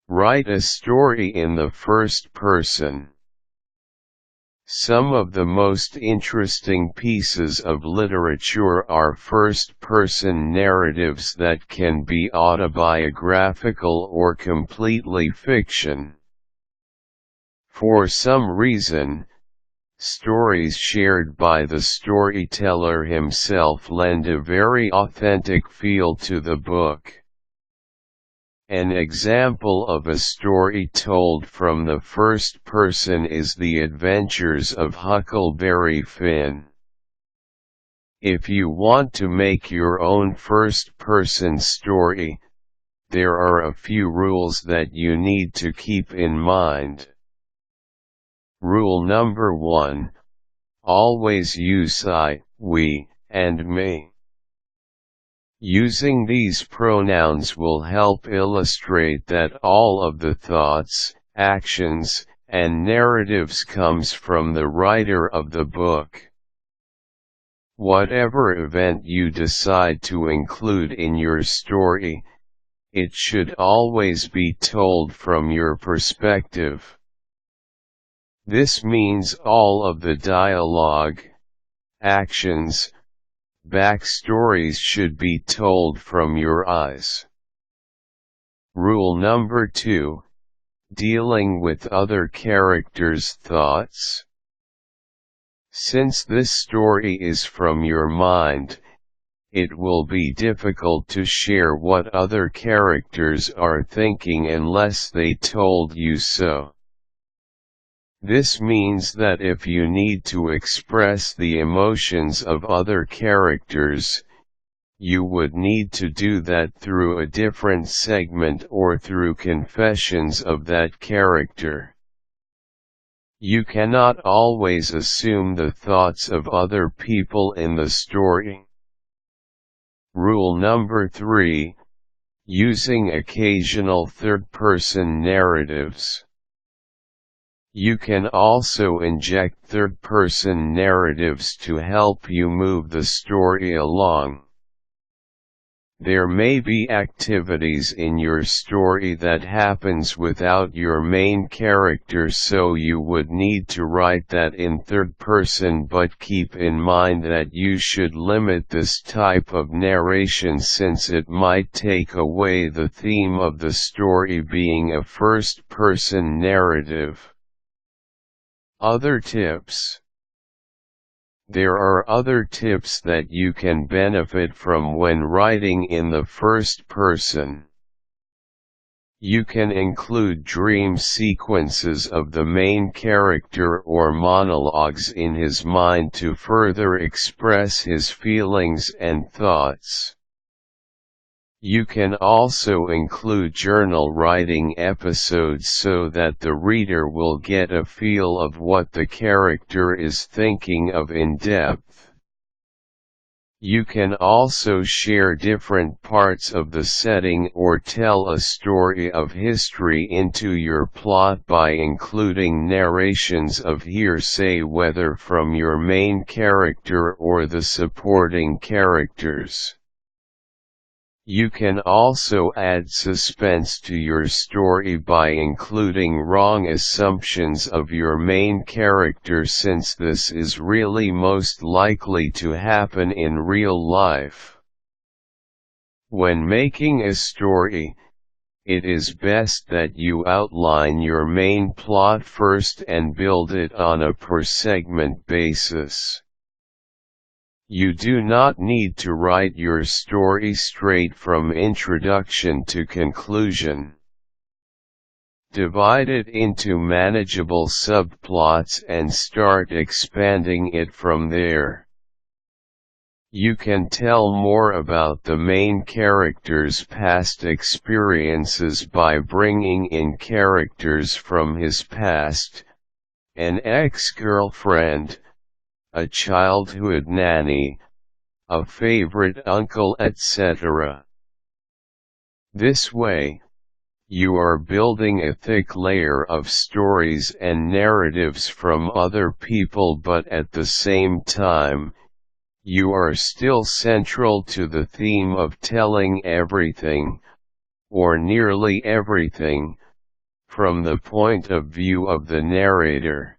Write a story in the first person. Some of the most interesting pieces of literature are first-person narratives that can be autobiographical or completely fiction. For some reason, stories shared by the storyteller himself lend a very authentic feel to the book. An example of a story told from the first person is The Adventures of Huckleberry Finn. If you want to make your own first-person story, there are a few rules that you need to keep in mind. Rule number 1: always use I, we, and me. Using these pronouns will help illustrate that all of the thoughts, actions, and narratives comes from the writer of the book. Whatever event you decide to include in your story, it should always be told from your perspective. This means all of the dialogue, actions, backstories should be told from your eyes. Rule number 2: dealing with other characters' thoughts. Since this story is from your mind, it will be difficult to share what other characters are thinking unless they told you so. This means that if you need to express the emotions of other characters, you would need to do that through a different segment or through confessions of that character. You cannot always assume the thoughts of other people in the story. Rule number 3: using occasional third-person narratives. You can also inject third-person narratives to help you move the story along. There may be activities in your story that happens without your main character, so you would need to write that in third person, but keep in mind that you should limit this type of narration since it might take away the theme of the story being a first-person narrative. Other tips. There are other tips that you can benefit from when writing in the first person. You can include dream sequences of the main character or monologues in his mind to further express his feelings and thoughts. You can also include journal writing episodes so that the reader will get a feel of what the character is thinking of in depth. You can also share different parts of the setting or tell a story of history into your plot by including narrations of hearsay, whether from your main character or the supporting characters. You can also add suspense to your story by including wrong assumptions of your main character, since this is really most likely to happen in real life. When making a story, it is best that you outline your main plot first and build it on a per-segment basis. You do not need to write your story straight from introduction to conclusion. Divide it into manageable subplots and start expanding it from there. You can tell more about the main character's past experiences by bringing in characters from his past, an ex-girlfriend, a childhood nanny, a favorite uncle, etc. This way, you are building a thick layer of stories and narratives from other people, but at the same time, you are still central to the theme of telling everything, or nearly everything, from the point of view of the narrator.